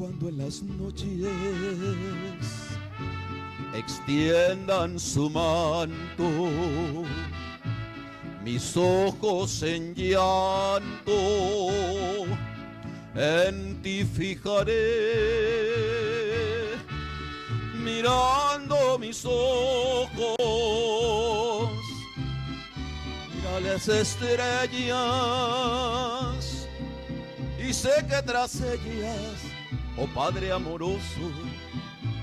cuando en las noches extiendan su manto, mis ojos en llanto en ti fijaré, mirando mis ojos, mira las estrellas, y sé que tras ellas, oh Padre amoroso,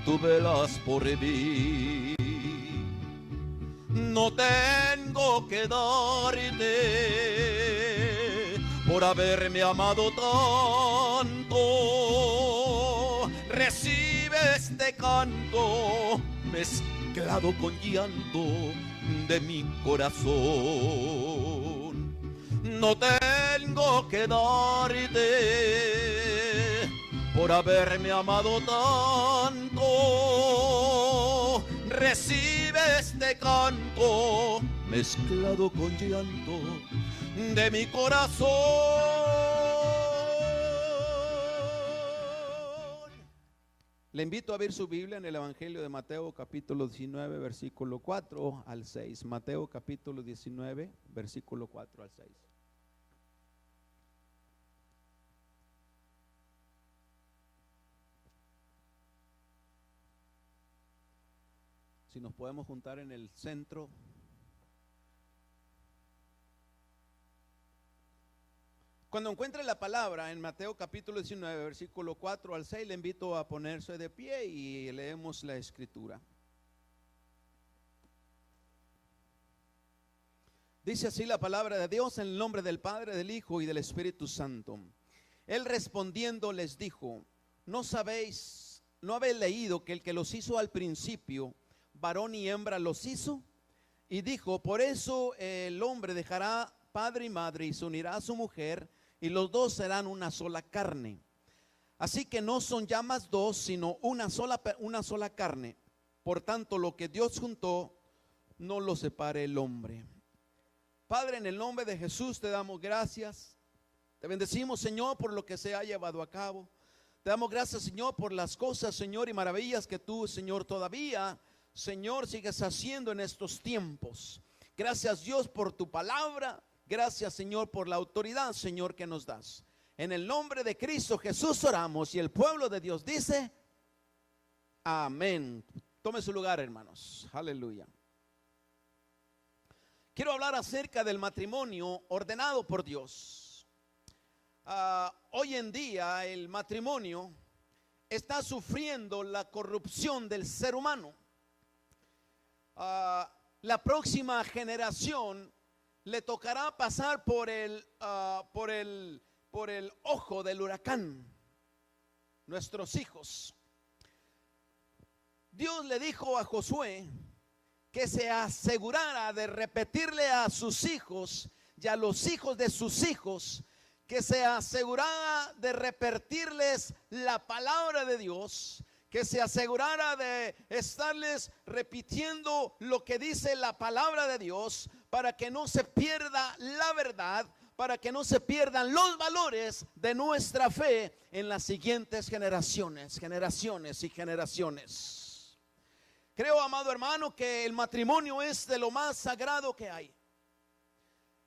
tú velas por mí. No tengo que darte por haberme amado tanto. Recibe este canto mezclado con llanto de mi corazón. No tengo que darte por haberme amado tanto. Recibe este canto mezclado con llanto de mi corazón. Le invito a ver su Biblia en el Evangelio de Mateo capítulo 19 versículo 4 al 6. Mateo capítulo 19 versículo 4 al 6. Si nos podemos juntar en el centro. Cuando encuentre la palabra en Mateo capítulo 19, versículo 4 al 6, le invito a ponerse de pie y leemos la escritura. Dice así la palabra de Dios en el nombre del Padre, del Hijo y del Espíritu Santo. Él respondiendo les dijo: ¿no habéis leído que el que los hizo al principio, varón y hembra los hizo? Y dijo: por eso el hombre dejará padre y madre y se unirá a su mujer, y los dos serán una sola carne. Así que no son ya más dos, sino una sola carne. Por tanto, lo que Dios juntó, no lo separe el hombre. Padre, en el nombre de Jesús te damos gracias. Te bendecimos, Señor, por lo que se ha llevado a cabo. Te damos gracias, Señor, por las cosas, Señor, y maravillas que tú, Señor, todavía, Señor, sigues haciendo en estos tiempos. Gracias, Dios, por tu palabra. Gracias, Señor, por la autoridad, Señor, que nos das. En el nombre de Cristo Jesús oramos, y el pueblo de Dios dice: amén. Tome su lugar, hermanos. Aleluya. Quiero hablar acerca del matrimonio ordenado por Dios. Hoy en día el matrimonio está sufriendo la corrupción del ser humano. La próxima generación le tocará pasar por el ojo del huracán. Nuestros hijos. Dios le dijo a Josué que se asegurara de repetirle a sus hijos y a los hijos de sus hijos, que se asegurara de repetirles la palabra de Dios, que se asegurara de estarles repitiendo lo que dice la palabra de Dios, para que no se pierda la verdad, para que no se pierdan los valores de nuestra fe en las siguientes generaciones y generaciones. Creo, amado hermano, que el matrimonio es de lo más sagrado que hay.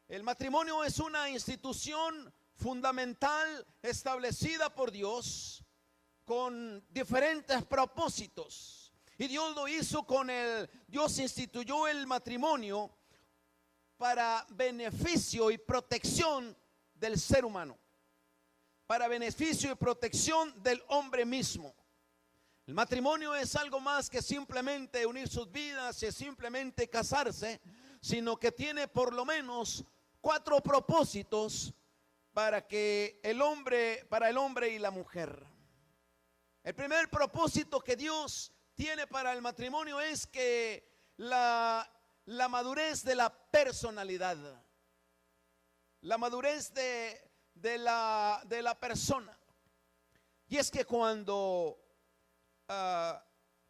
El matrimonio es una institución fundamental establecida por Dios con diferentes propósitos. Y Dios lo hizo Dios instituyó el matrimonio para beneficio y protección del ser humano, para beneficio y protección del hombre mismo. El matrimonio es algo más que simplemente unir sus vidas, es simplemente casarse, sino que tiene por lo menos 4 propósitos para el hombre y la mujer. El primer propósito que Dios tiene para el matrimonio es que la madurez de la personalidad, la madurez de la persona. Y es que cuando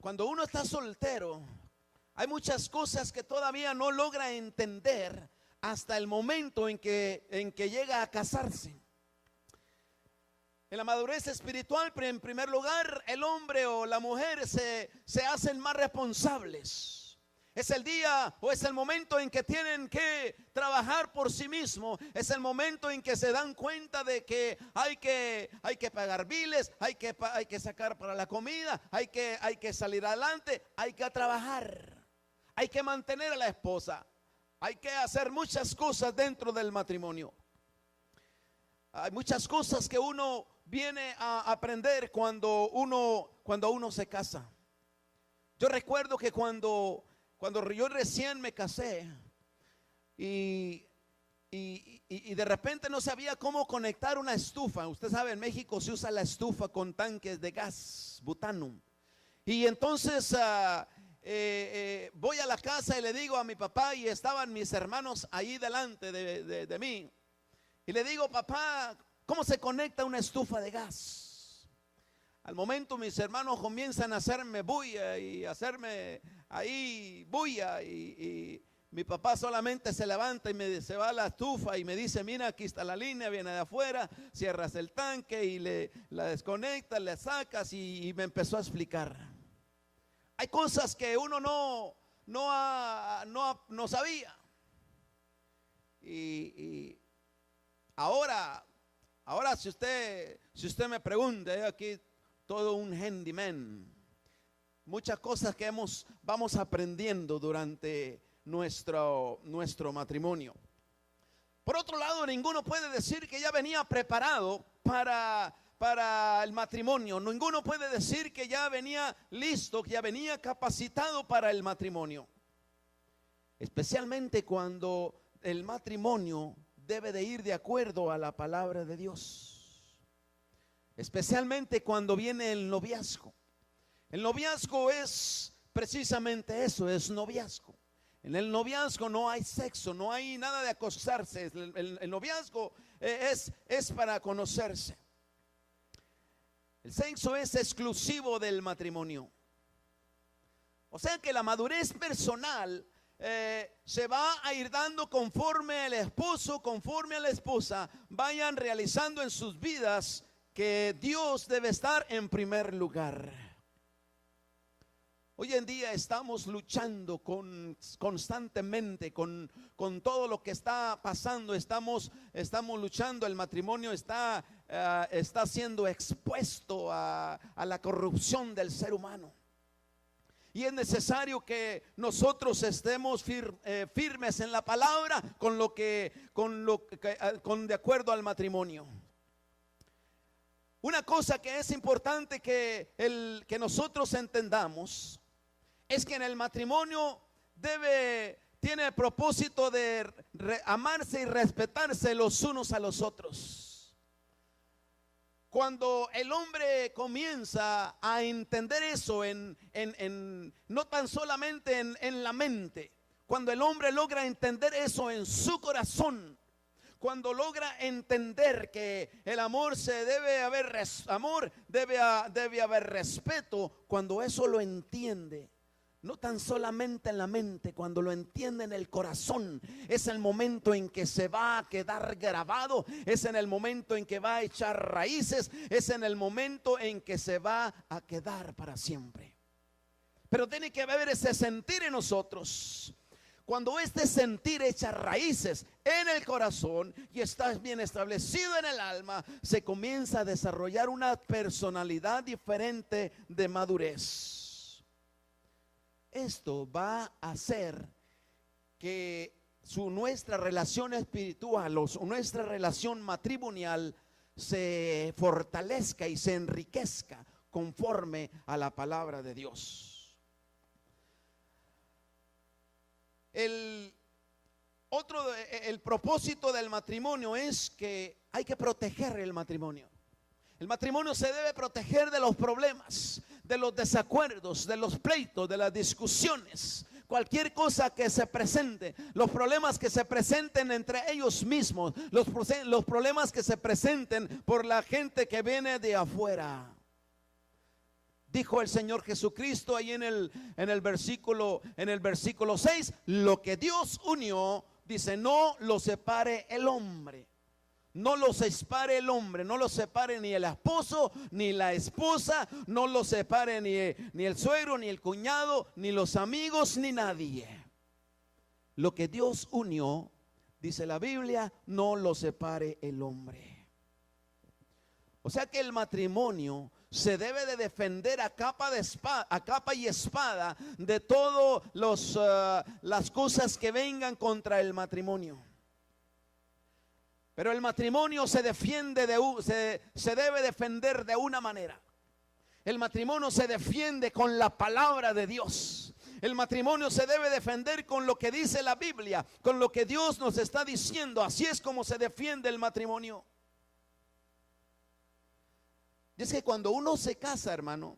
uno está soltero, hay muchas cosas que todavía no logra entender hasta el momento en que llega a casarse. En la madurez espiritual, en primer lugar, el hombre o la mujer se hacen más responsables. Es el día o es el momento en que tienen que trabajar por sí mismos. Es el momento en que se dan cuenta de que hay que pagar biles, hay que sacar para la comida, hay que salir adelante, hay que trabajar, hay que mantener a la esposa, hay que hacer muchas cosas dentro del matrimonio. Hay muchas cosas que uno viene a aprender cuando uno se casa. Yo recuerdo que cuando yo recién me casé y de repente no sabía cómo conectar una estufa. Usted sabe, en México se usa la estufa con tanques de gas, butano. Y entonces voy a la casa y le digo a mi papá, y estaban mis hermanos ahí delante de mí. Y le digo: papá, ¿cómo se conecta una estufa de gas? Al momento mis hermanos comienzan a hacerme bulla y hacerme ahí bulla, y mi papá solamente se levanta y se va a la estufa y me dice: mira, aquí está la línea, viene de afuera, cierras el tanque y la desconectas, le sacas, y me empezó a explicar. Hay cosas que uno no sabía. Y ahora si usted me pregunta, aquí todo un handyman. Muchas cosas que vamos aprendiendo durante nuestro matrimonio. Por otro lado, ninguno puede decir que ya venía preparado para el matrimonio. Ninguno puede decir que ya venía listo, que ya venía capacitado para el matrimonio. Especialmente cuando el matrimonio debe de ir de acuerdo a la palabra de Dios. Especialmente cuando viene el noviazgo. El noviazgo es precisamente eso, es noviazgo. En el noviazgo no hay sexo, no hay nada de acostarse. El noviazgo es para conocerse. El sexo es exclusivo del matrimonio. O sea que la madurez personal se va a ir dando conforme el esposo, conforme a la esposa vayan realizando en sus vidas que Dios debe estar en primer lugar. Hoy en día estamos luchando constantemente con todo lo que está pasando. Estamos luchando. El matrimonio está siendo expuesto a la corrupción del ser humano. Y es necesario que nosotros estemos firmes en la palabra de acuerdo al matrimonio. Una cosa que es importante que nosotros entendamos es que en el matrimonio tiene el propósito de amarse y respetarse los unos a los otros. Cuando el hombre comienza a entender eso no tan solamente en la mente, cuando el hombre logra entender eso en su corazón, cuando logra entender que el amor debe haber respeto, cuando eso lo entiende, no tan solamente en la mente, cuando lo entiende en el corazón, es el momento en que se va a quedar grabado, es en el momento en que va a echar raíces, es en el momento en que se va a quedar para siempre. Pero tiene que haber ese sentir en nosotros. Cuando este sentir echa raíces en el corazón y está bien establecido en el alma, se comienza a desarrollar una personalidad diferente de madurez. Esto va a hacer que nuestra relación espiritual o nuestra relación matrimonial se fortalezca y se enriquezca conforme a la palabra de Dios. El propósito del matrimonio es que hay que proteger el matrimonio. El matrimonio se debe proteger de los problemas, de los desacuerdos, de los pleitos, de las discusiones, cualquier cosa que se presente, los problemas que se presenten entre ellos mismos, los problemas que se presenten por la gente que viene de afuera. Dijo el Señor Jesucristo ahí en el versículo 6, lo que Dios unió, dice, no lo separe el hombre. No los separe el hombre, no los separe ni el esposo, ni la esposa, no los separe ni el suegro, ni el cuñado, ni los amigos, ni nadie. Lo que Dios unió, dice la Biblia, no lo separe el hombre. O sea que el matrimonio se debe de defender a capa y espada de todas las cosas que vengan contra el matrimonio. Pero el matrimonio se defiende se debe defender de una manera. El matrimonio se defiende con la palabra de Dios. El matrimonio se debe defender con lo que dice la Biblia, con lo que Dios nos está diciendo. Así es como se defiende el matrimonio. Y es que cuando uno se casa, hermano,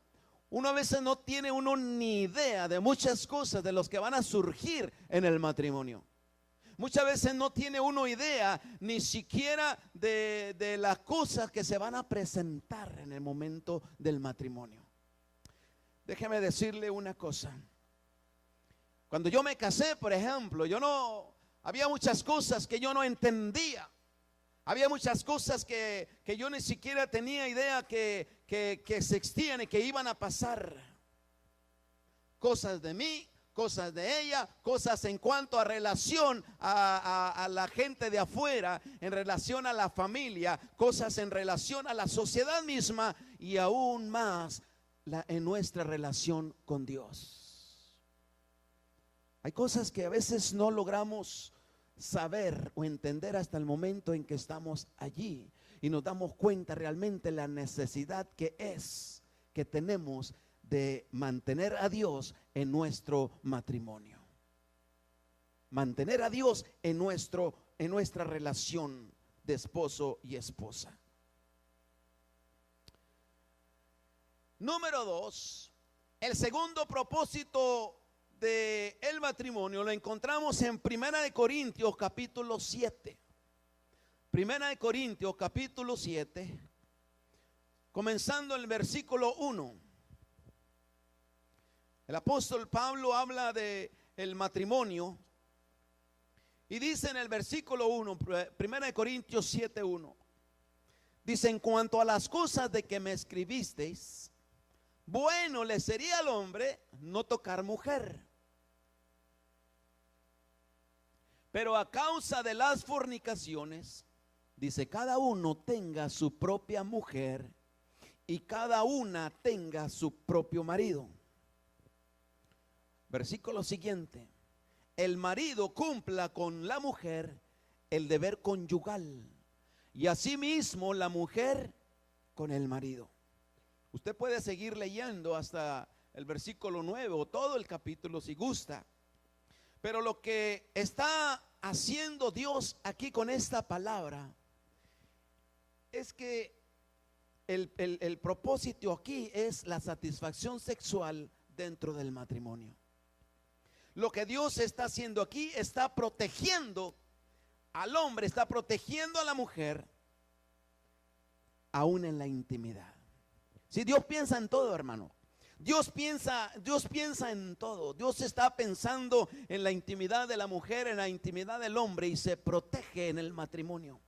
uno a veces no tiene ni idea de muchas cosas de los que van a surgir en el matrimonio. Muchas veces no tiene uno idea ni siquiera de las cosas que se van a presentar en el momento del matrimonio. Déjeme decirle una cosa. Cuando yo me casé, por ejemplo, había muchas cosas que yo no entendía. Había muchas cosas que yo ni siquiera tenía idea que existían y que iban a pasar. Cosas de mí, cosas de ella, cosas en cuanto a relación a la gente de afuera, en relación a la familia, cosas en relación a la sociedad misma y aún más en nuestra relación con Dios. Hay cosas que a veces no logramos saber o entender hasta el momento en que estamos allí y nos damos cuenta realmente la necesidad que tenemos de mantener a Dios en nuestro matrimonio. Mantener a Dios en nuestra relación de esposo y esposa. Número 2, el segundo propósito del matrimonio lo encontramos en 1 Corintios capítulo 7. 1 Corintios capítulo 7, comenzando el versículo 1. El apóstol Pablo habla de el matrimonio y dice en el versículo 1, 1 Corintios 7:1, dice: en cuanto a las cosas de que me escribisteis, bueno le sería al hombre no tocar mujer, pero a causa de las fornicaciones, dice, cada uno tenga su propia mujer y cada una tenga su propio marido. Versículo siguiente: el marido cumpla con la mujer el deber conyugal y asimismo la mujer con el marido. Usted puede seguir leyendo hasta el versículo 9 o todo el capítulo si gusta. Pero lo que está haciendo Dios aquí con esta palabra es que el propósito aquí es la satisfacción sexual dentro del matrimonio. Lo que Dios está haciendo aquí está protegiendo al hombre, está protegiendo a la mujer, aún en la intimidad. Si Dios piensa en todo, hermano. Dios piensa en todo. Dios está pensando en la intimidad de la mujer, en la intimidad del hombre, y se protege en el matrimonio.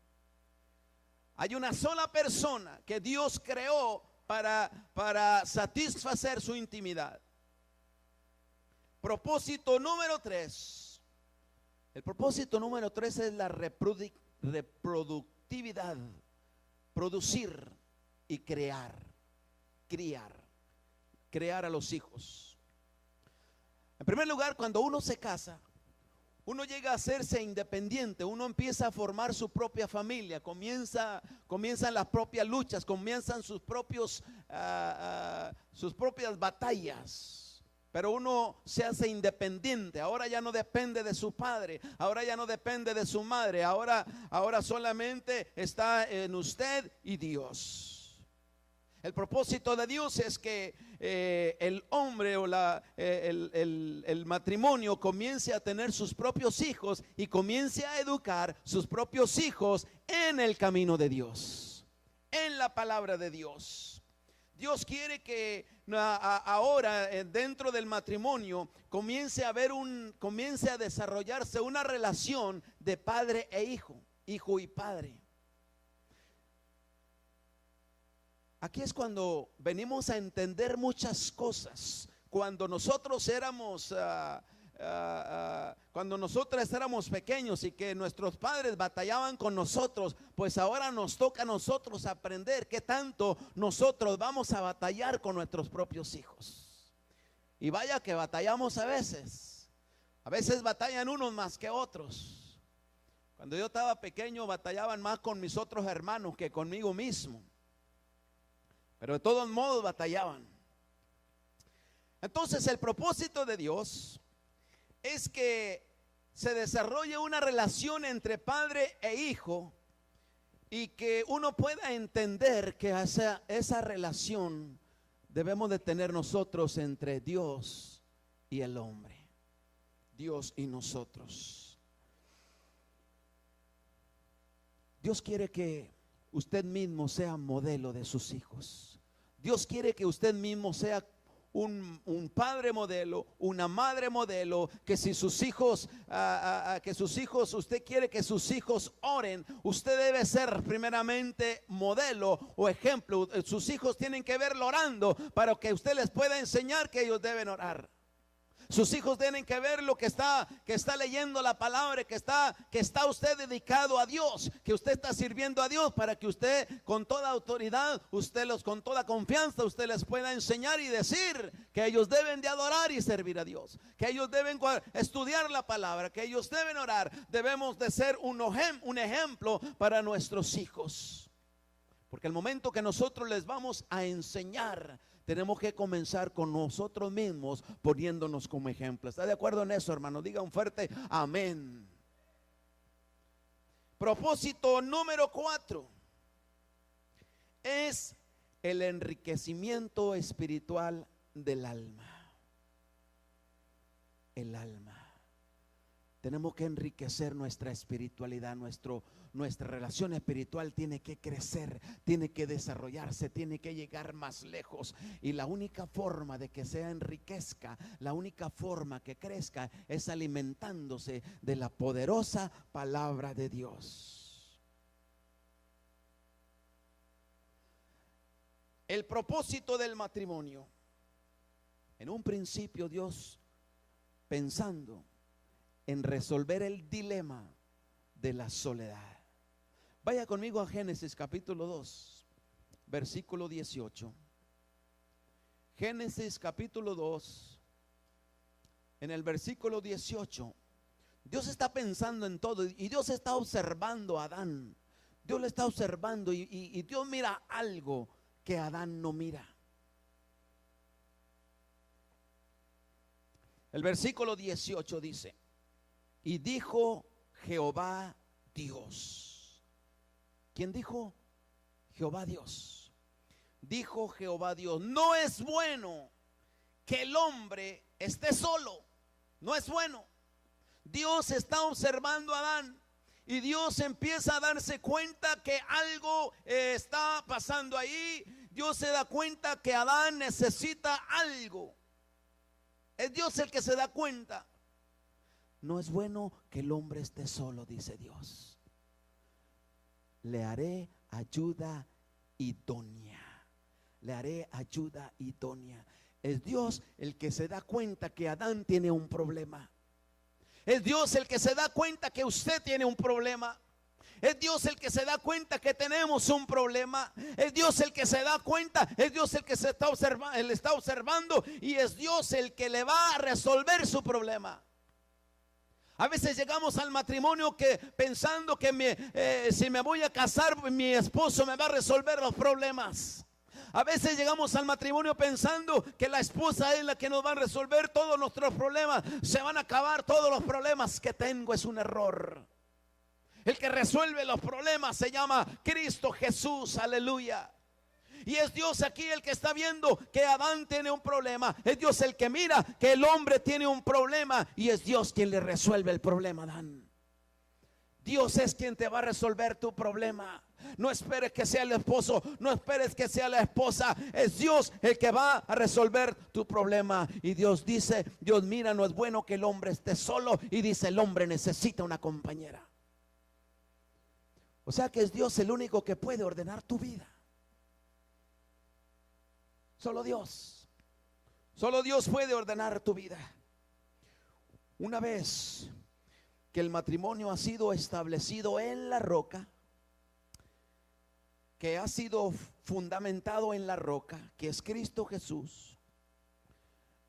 Hay una sola persona que Dios creó para satisfacer su intimidad. Propósito número 3. El propósito número 3 es la reproductividad. Producir y crear a los hijos. En primer lugar, cuando uno se casa, uno llega a hacerse independiente, uno empieza a formar su propia familia, comienzan las propias luchas, comienzan sus propias batallas. Pero uno se hace independiente. Ahora ya no depende de su padre, ahora ya no depende de su madre, ahora solamente está en usted y Dios. El propósito de Dios es que el hombre o el matrimonio comience a tener sus propios hijos y comience a educar sus propios hijos en el camino de Dios, en la palabra de Dios. Dios quiere que ahora dentro del matrimonio comience a desarrollarse una relación de padre e hijo, hijo y padre. Aquí es cuando venimos a entender muchas cosas. Cuando nosotros éramos cuando nosotros éramos pequeños y que nuestros padres batallaban con nosotros, pues ahora nos toca a nosotros aprender qué tanto nosotros vamos a batallar con nuestros propios hijos. Y vaya que batallamos a veces batallan unos más que otros. Cuando yo estaba pequeño batallaban más con mis otros hermanos que conmigo mismo, pero de todos modos batallaban. Entonces el propósito de Dios es que se desarrolle una relación entre padre e hijo y que uno pueda entender que esa relación debemos de tener nosotros entre Dios y el hombre, Dios y nosotros. Dios quiere que usted mismo sea modelo de sus hijos. Dios quiere que usted mismo sea un padre modelo, una madre modelo, que si sus hijos, usted quiere que sus hijos oren, usted debe ser primeramente modelo o ejemplo. Sus hijos tienen que verlo orando para que usted les pueda enseñar que ellos deben orar. Sus hijos tienen que ver lo que está leyendo la palabra, que está usted dedicado a Dios, que usted está sirviendo a Dios, para que usted con toda autoridad, con toda confianza, usted les pueda enseñar y decir que ellos deben de adorar y servir a Dios, que ellos deben estudiar la palabra, que ellos deben orar. Debemos de ser un ejemplo para nuestros hijos, porque el momento que nosotros les vamos a enseñar, tenemos que comenzar con nosotros mismos poniéndonos como ejemplo. ¿Está de acuerdo en eso, hermano? Diga un fuerte amén. Propósito número 4 es el enriquecimiento espiritual del alma. El alma. Tenemos que enriquecer nuestra espiritualidad, nuestra relación espiritual tiene que crecer, tiene que desarrollarse, tiene que llegar más lejos. Y la única forma de que se enriquezca, la única forma que crezca es alimentándose de la poderosa palabra de Dios. El propósito del matrimonio. En un principio Dios, pensando en resolver el dilema de la soledad. Vaya conmigo a Génesis capítulo 2, versículo 18. Génesis capítulo 2, en el versículo 18. Dios está pensando en todo y Dios está observando a Adán. Dios le está observando y Dios mira algo que Adán no mira. El versículo 18 dice: y dijo Jehová Dios. ¿Quién dijo? Jehová Dios. Dijo Jehová Dios: no es bueno que el hombre esté solo. No es bueno. Dios está observando a Adán y Dios empieza a darse cuenta que algo está pasando ahí. Dios se da cuenta que Adán necesita algo. Es Dios el que se da cuenta. No es bueno que el hombre esté solo, dice Dios. Le haré ayuda idónea. Le haré ayuda idónea. Es Dios el que se da cuenta que Adán tiene un problema. Es Dios el que se da cuenta que usted tiene un problema. Es Dios el que se da cuenta que tenemos un problema. Es Dios el que se da cuenta. Es Dios el que se está observando. Y es Dios el que le va a resolver su problema. A veces llegamos al matrimonio pensando que si me voy a casar, mi esposo me va a resolver los problemas. A veces llegamos al matrimonio pensando que la esposa es la que nos va a resolver todos nuestros problemas. Se van a acabar todos los problemas que tengo. Es un error. El que resuelve los problemas se llama Cristo Jesús. Aleluya. Y es Dios aquí el que está viendo que Adán tiene un problema. Es Dios el que mira que el hombre tiene un problema. Y es Dios quien le resuelve el problema a Adán. Dios es quien te va a resolver tu problema. No esperes que sea el esposo, no esperes que sea la esposa. Es Dios el que va a resolver tu problema. Y Dios dice, Dios mira, no es bueno que el hombre esté solo. Y dice, el hombre necesita una compañera. O sea que es Dios el único que puede ordenar tu vida. Solo Dios. Solo Dios puede ordenar tu vida. Una vez que el matrimonio ha sido establecido en la roca, que ha sido fundamentado en la roca, que es Cristo Jesús,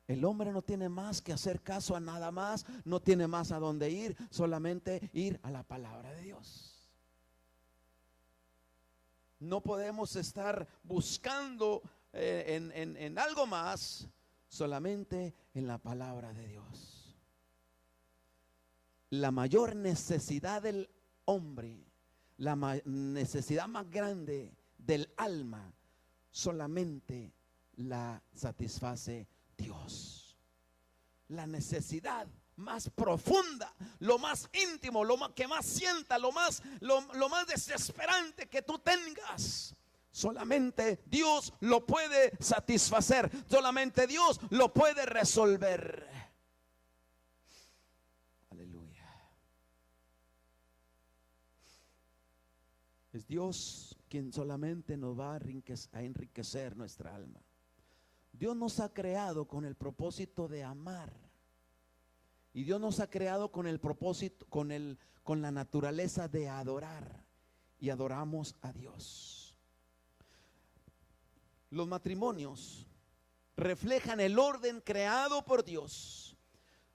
el hombre no tiene más que hacer caso a nada más, no tiene más a dónde ir, solamente ir a la palabra de Dios. No podemos estar buscando en algo más, solamente en la palabra de Dios. La mayor necesidad del hombre, la necesidad más grande del alma, solamente la satisface Dios. La necesidad más profunda, lo más íntimo, que más sienta, lo más desesperante que tú tengas, solamente Dios lo puede satisfacer, solamente Dios lo puede resolver. Aleluya. Es Dios quien solamente nos va a enriquecer nuestra alma. Dios nos ha creado con el propósito de amar. Y Dios nos ha creado con el propósito, con la naturaleza de adorar. Y adoramos a Dios. Los matrimonios reflejan el orden creado por Dios.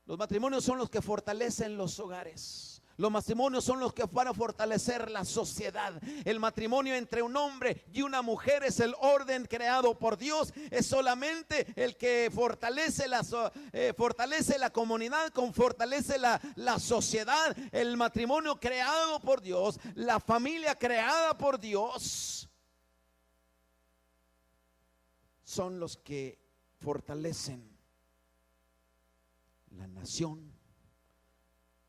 Los matrimonios son los que fortalecen los hogares. Los matrimonios son los que van a fortalecer la sociedad. El matrimonio entre un hombre y una mujer es el orden creado por Dios. Es solamente el que fortalece la comunidad, fortalece la sociedad. El matrimonio creado por Dios, la familia creada por Dios, son los que fortalecen la nación,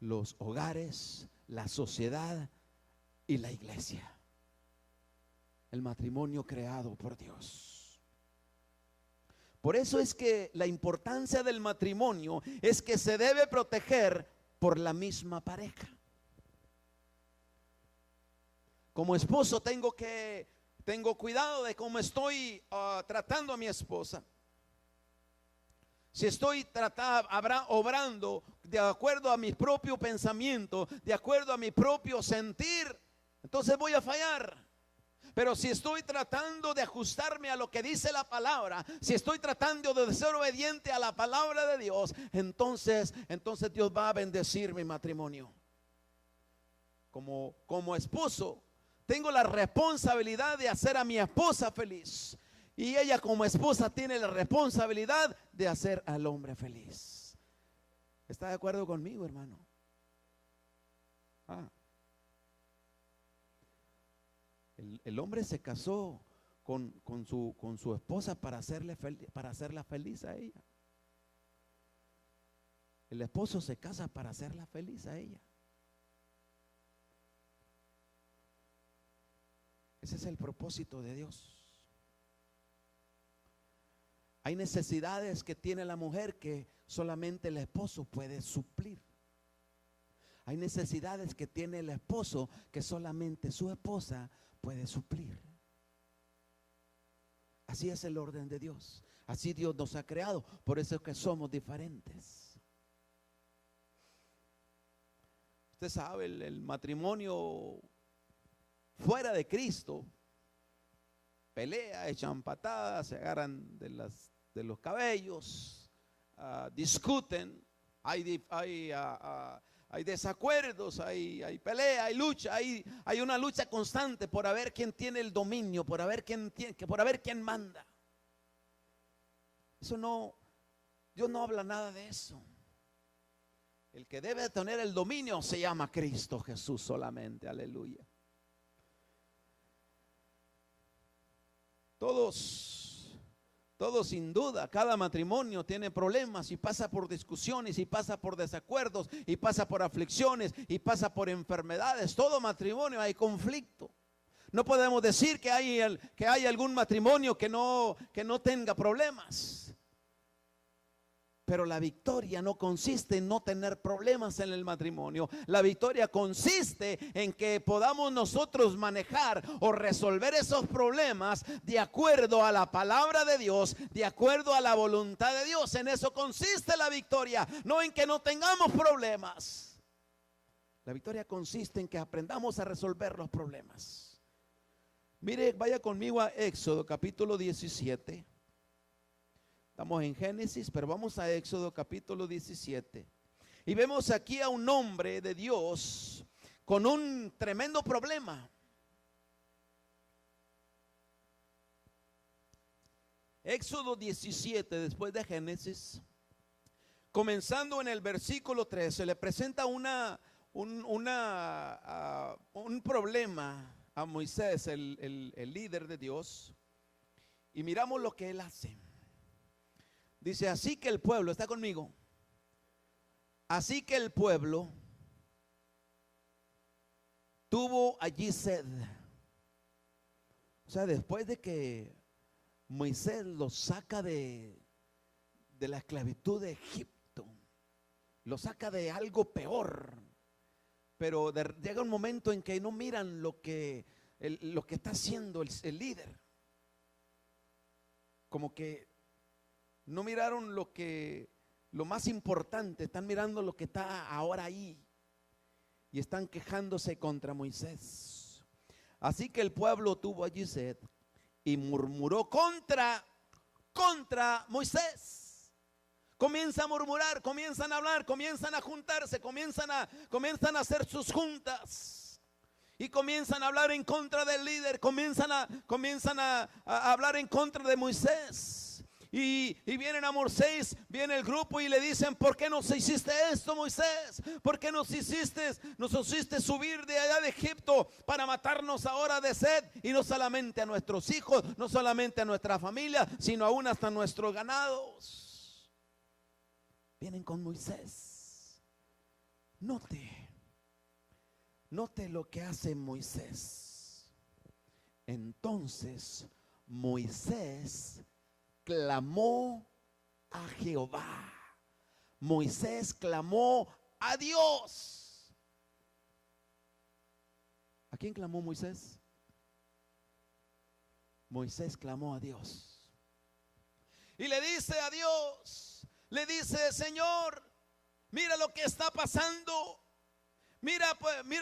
los hogares, la sociedad y la iglesia. El matrimonio creado por Dios. Por eso es que la importancia del matrimonio es que se debe proteger por la misma pareja. Como esposo tengo cuidado de cómo estoy tratando a mi esposa. Si estoy obrando de acuerdo a mi propio pensamiento, de acuerdo a mi propio sentir, entonces voy a fallar. Pero si estoy tratando de ajustarme a lo que dice la palabra, si estoy tratando de ser obediente a la palabra de Dios, entonces Dios va a bendecir mi matrimonio. Como esposo, tengo la responsabilidad de hacer a mi esposa feliz. Y ella como esposa tiene la responsabilidad de hacer al hombre feliz. ¿Está de acuerdo conmigo, hermano? El hombre se casó con su esposa para hacerla feliz a ella. El esposo se casa para hacerla feliz a ella. Ese es el propósito de Dios. Hay necesidades que tiene la mujer que solamente el esposo puede suplir. Hay necesidades que tiene el esposo que solamente su esposa puede suplir. Así es el orden de Dios. Así Dios nos ha creado. Por eso es que somos diferentes. Usted sabe, el matrimonio fuera de Cristo pelea, echan patadas, se agarran de los cabellos, discuten, hay desacuerdos, hay pelea, hay lucha, hay una lucha constante por ver quién tiene el dominio, por ver quién manda. Eso no, Dios no habla nada de eso. El que debe tener el dominio se llama Cristo Jesús solamente, aleluya. Todos sin duda, cada matrimonio tiene problemas y pasa por discusiones y pasa por desacuerdos y pasa por aflicciones y pasa por enfermedades. Todo matrimonio hay conflicto. No podemos decir que hay algún matrimonio que no tenga problemas. Pero la victoria no consiste en no tener problemas en el matrimonio. La victoria consiste en que podamos nosotros manejar o resolver esos problemas de acuerdo a la palabra de Dios, de acuerdo a la voluntad de Dios. En eso consiste la victoria, no en que no tengamos problemas. La victoria consiste en que aprendamos a resolver los problemas. Mire, vaya conmigo a Éxodo capítulo 17. Estamos en Génesis, pero vamos a Éxodo capítulo 17. Y vemos aquí a un hombre de Dios con un tremendo problema. Éxodo 17, después de Génesis, comenzando en el versículo 13, le presenta un problema a Moisés, el líder de Dios. Y miramos lo que él hace. Dice, así que el pueblo, ¿está conmigo? Así que el pueblo tuvo allí sed. O sea, después de que Moisés los saca de la esclavitud de Egipto, los saca de algo peor, pero llega un momento en que no miran lo que está haciendo el líder. Como que no miraron lo más importante, están mirando lo que está ahora ahí y están quejándose contra Moisés. Así que el pueblo tuvo allí sed y murmuró contra Moisés. Comienza a murmurar, comienzan a hablar, comienzan a juntarse, comienzan a hacer sus juntas. Y comienzan a hablar en contra del líder, comienzan a hablar en contra de Moisés. Y vienen a Moisés, viene el grupo y le dicen, ¿por qué nos hiciste esto, Moisés? ¿Por qué nos hiciste subir de allá de Egipto para matarnos ahora de sed? Y no solamente a nuestros hijos, no solamente a nuestra familia, sino aún hasta nuestros ganados. Vienen con Moisés. Note lo que hace Moisés. Entonces Moisés clamó a Jehová. Moisés clamó a Dios. ¿A quién clamó Moisés? Moisés clamó a Dios. Y le dice a Dios, le dice, Señor, mira lo que está pasando. Mira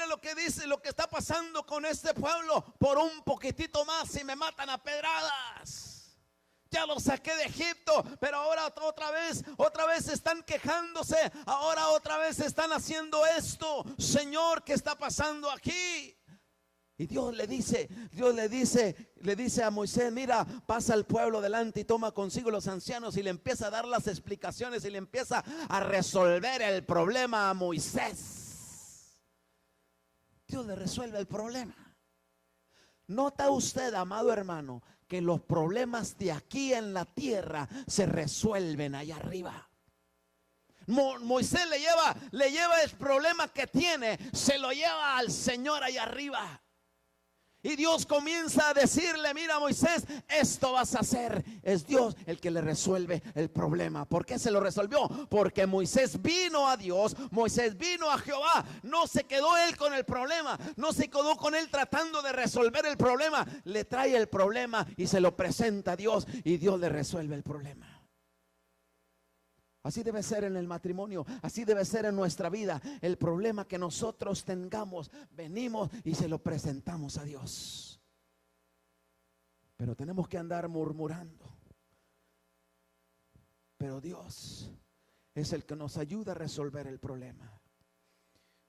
lo que dice, lo que está pasando con este pueblo. Por un poquitito más y me matan a pedradas. Ya los saqué de Egipto, pero ahora otra vez están quejándose. Ahora otra vez están haciendo esto. Señor, ¿qué está pasando aquí? Y Dios le dice a Moisés, mira, pasa al pueblo delante y toma consigo los ancianos, y le empieza a dar las explicaciones y le empieza a resolver el problema a Moisés. Dios le resuelve el problema. ¿Nota usted, amado hermano, que los problemas de aquí en la tierra se resuelven allá arriba? Moisés le lleva el problema que tiene, se lo lleva al Señor allá arriba. Y Dios comienza a decirle, mira Moisés, esto vas a hacer. Es Dios el que le resuelve el problema. ¿Por qué se lo resolvió? Porque Moisés vino a Dios, Moisés vino a Jehová. No se quedó él con el problema, no se quedó con él tratando de resolver el problema. Le trae el problema y se lo presenta a Dios, y Dios le resuelve el problema. Así debe ser en el matrimonio, así debe ser en nuestra vida. El problema que nosotros tengamos, venimos y se lo presentamos a Dios. Pero tenemos que andar murmurando. Pero Dios es el que nos ayuda a resolver el problema.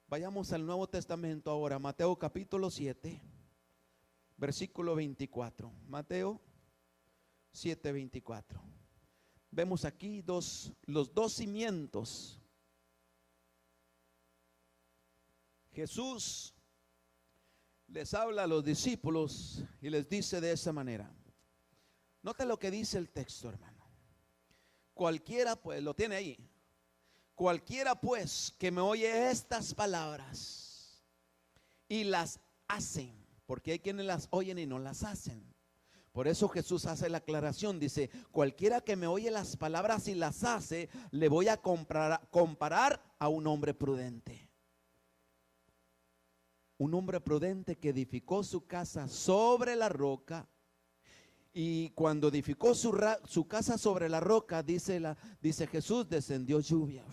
Vayamos al Nuevo Testamento ahora, Mateo capítulo 7, versículo 24. Mateo 7, 24. Vemos aquí los dos cimientos. Jesús les habla a los discípulos y les dice de esa manera. Note lo que dice el texto, hermano. Cualquiera pues, lo tiene ahí. Cualquiera pues que me oye estas palabras y las hacen, porque hay quienes las oyen y no las hacen. Por eso Jesús hace la aclaración, dice, cualquiera que me oye las palabras y las hace, le voy a comparar a un hombre prudente. Un hombre prudente que edificó su casa sobre la roca. Y cuando edificó su casa sobre la roca, dice Jesús, descendió lluvia.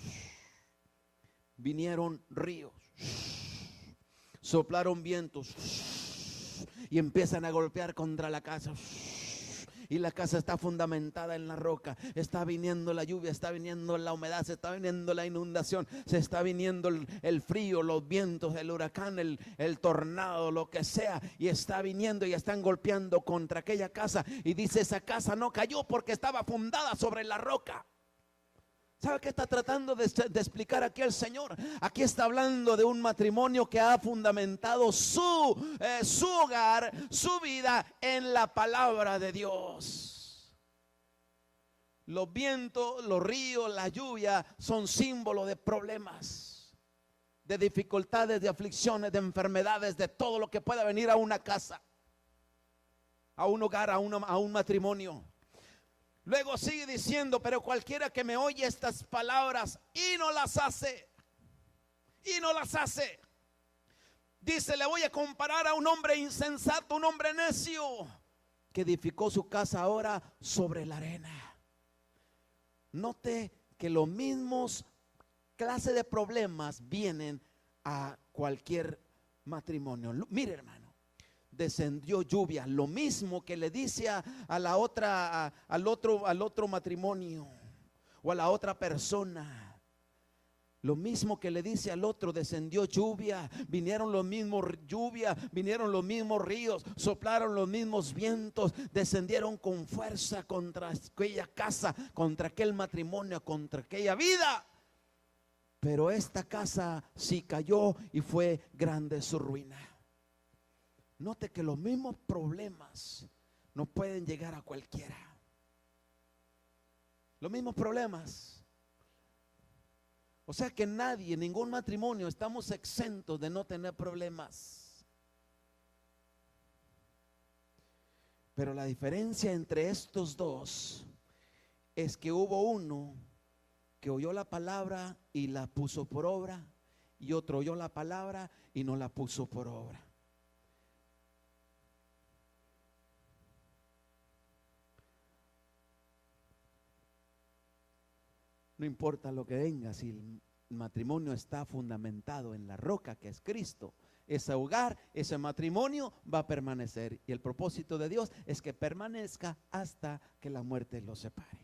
Vinieron ríos. Soplaron vientos. Y empiezan a golpear contra la casa. Y la casa está fundamentada en la roca. Está viniendo la lluvia, está viniendo la humedad, se está viniendo la inundación, se está viniendo el frío, los vientos, el huracán, el tornado, lo que sea. Y está viniendo y están golpeando contra aquella casa. Y dice, esa casa no cayó porque estaba fundada sobre la roca. ¿Sabe qué está tratando de explicar aquí el Señor? Aquí está hablando de un matrimonio que ha fundamentado su hogar, su vida en la palabra de Dios. Los vientos, los ríos, la lluvia son símbolos de problemas, de dificultades, de aflicciones, de enfermedades, de todo lo que pueda venir a una casa, a un hogar, a un matrimonio. Luego sigue diciendo, pero cualquiera que me oye estas palabras y no las hace, dice, le voy a comparar a un hombre insensato, un hombre necio, que edificó su casa ahora sobre la arena. Note que los mismos clases de problemas vienen a cualquier matrimonio. Mire, hermano. Descendió lluvia, lo mismo que le dice al otro matrimonio o a la otra persona. Lo mismo que le dice al otro, descendió lluvia, vinieron los mismos ríos, soplaron los mismos vientos, descendieron con fuerza contra aquella casa, contra aquel matrimonio, contra aquella vida. Pero esta casa sí cayó y fue grande su ruina. Note que los mismos problemas no pueden llegar a cualquiera. Los mismos problemas. O sea que nadie, ningún matrimonio, estamos exentos de no tener problemas. Pero la diferencia entre estos dos es que hubo uno que oyó la palabra y la puso por obra, y otro oyó la palabra y no la puso por obra. No importa lo que venga, si el matrimonio está fundamentado en la roca que es Cristo, ese hogar, ese matrimonio va a permanecer. Y el propósito de Dios es que permanezca hasta que la muerte los separe.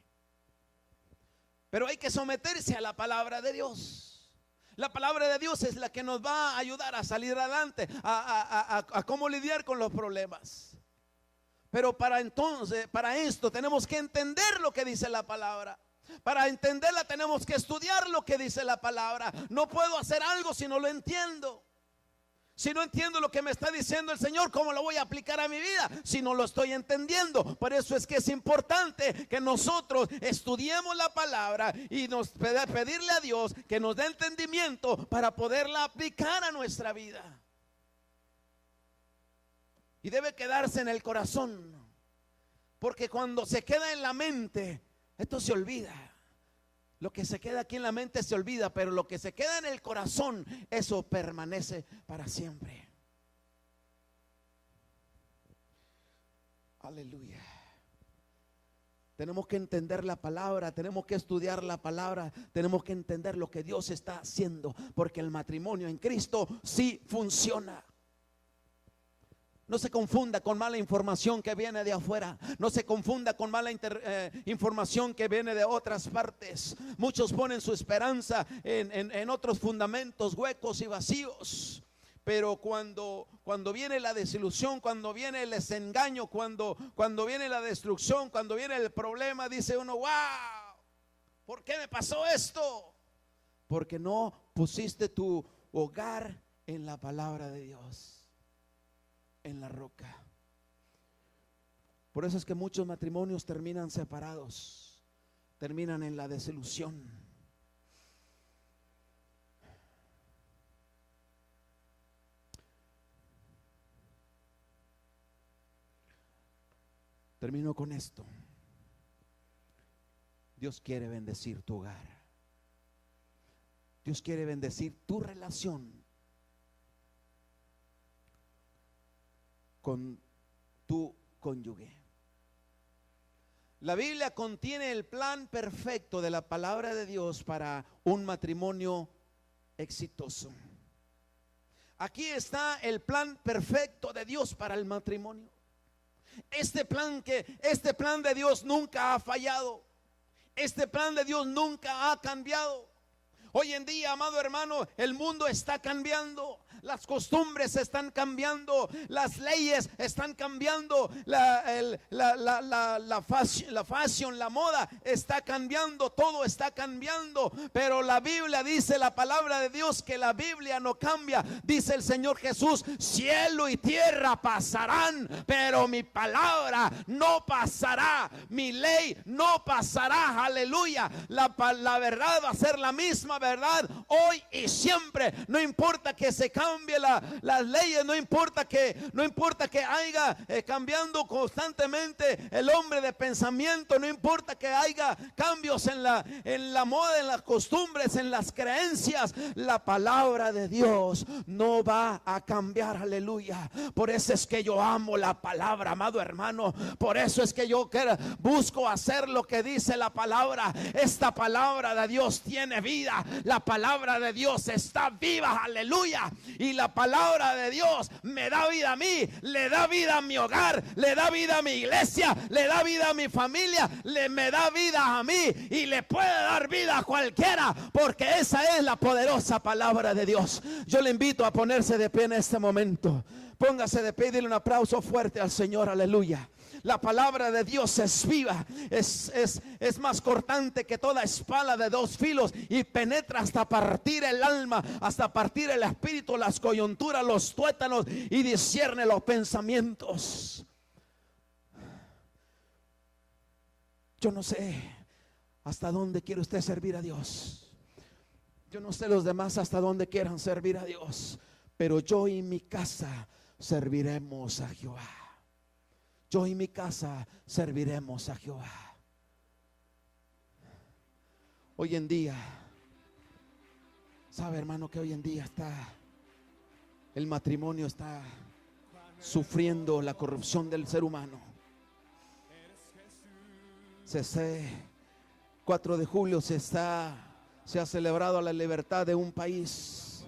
Pero hay que someterse a la palabra de Dios. La palabra de Dios es la que nos va a ayudar a salir adelante, a cómo lidiar con los problemas. Pero para esto tenemos que entender lo que dice la palabra. Para entenderla tenemos que estudiar lo que dice la palabra. No puedo hacer algo si no lo entiendo. Si no entiendo lo que me está diciendo el Señor, ¿cómo lo voy a aplicar a mi vida si no lo estoy entendiendo? Por eso es que es importante que nosotros estudiemos la palabra y pedirle a Dios que nos dé entendimiento para poderla aplicar a nuestra vida. Y debe quedarse en el corazón, porque cuando se queda en la mente, esto se olvida. Lo que se queda aquí en la mente se olvida, pero lo que se queda en el corazón, eso permanece para siempre. Aleluya. Tenemos que entender la palabra, tenemos que estudiar la palabra, tenemos que entender lo que Dios está haciendo, porque el matrimonio en Cristo sí funciona. No se confunda con mala información que viene de afuera. No se confunda con mala información que viene de otras partes. Muchos ponen su esperanza en otros fundamentos huecos y vacíos. Pero cuando viene la desilusión, cuando viene el desengaño, cuando viene la destrucción, cuando viene el problema, dice uno, wow, ¿por qué me pasó esto? Porque no pusiste tu hogar en la palabra de Dios, en la roca. Por eso es que muchos matrimonios terminan separados, terminan en la desilusión. Termino con esto. Dios quiere bendecir tu hogar. Dios quiere bendecir tu relación con tu cónyuge. La Biblia contiene el plan perfecto de la palabra de Dios para un matrimonio exitoso. Aquí está el plan perfecto de Dios para el matrimonio. Este plan de Dios nunca ha fallado. Este plan de Dios nunca ha cambiado. Hoy en día, amado hermano, el mundo está cambiando. Las costumbres están cambiando, las leyes están cambiando, la fashion, la moda está cambiando, todo está cambiando. Pero la Biblia dice, la palabra de Dios, que la Biblia no cambia. Dice el Señor Jesús: cielo y tierra pasarán, pero mi palabra no pasará, mi ley no pasará. Aleluya. La verdad va a ser la misma verdad hoy y siempre. No importa que se cambie las leyes, no importa que haya cambiando constantemente el hombre de pensamiento, no importa que haya cambios en la moda, en las costumbres, en las creencias, la palabra de Dios no va a cambiar. Aleluya. Por eso es que yo amo la palabra, amado hermano. Por eso es que yo busco hacer lo que dice la palabra. Esta palabra de Dios tiene vida. La palabra de Dios está viva. Aleluya. Y la palabra de Dios me da vida a mí, le da vida a mi hogar, le da vida a mi iglesia, le da vida a mi familia, me da vida a mí y le puede dar vida a cualquiera, porque esa es la poderosa palabra de Dios. Yo le invito a ponerse de pie en este momento. Póngase de pie y dile un aplauso fuerte al Señor. Aleluya. La palabra de Dios es viva, es más cortante que toda espada de dos filos y penetra hasta partir el alma, hasta partir el espíritu, las coyunturas, los tuétanos, y discierne los pensamientos. Yo no sé hasta dónde quiere usted servir a Dios. Yo no sé los demás hasta dónde quieran servir a Dios, pero yo y mi casa serviremos a Jehová. Yo y mi casa serviremos a Jehová. Hoy en día, sabe, hermano, que hoy en día el matrimonio está sufriendo la corrupción del ser humano. 4 de julio se ha celebrado la libertad de un país.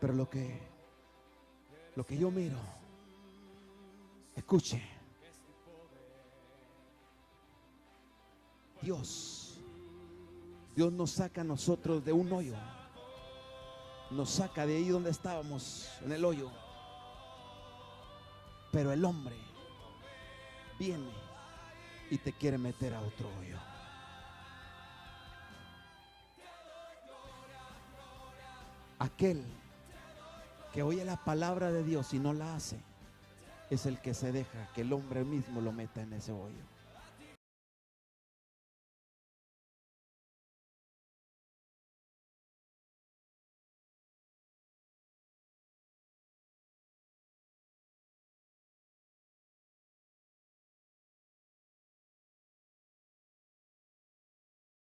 Pero lo que yo miro, escuche, Dios nos saca a nosotros de un hoyo, nos saca de ahí donde estábamos, en el hoyo. Pero el hombre viene y te quiere meter a otro hoyo. Aquel que oye la palabra de Dios y no la hace es el que se deja que el hombre mismo lo meta en ese hoyo.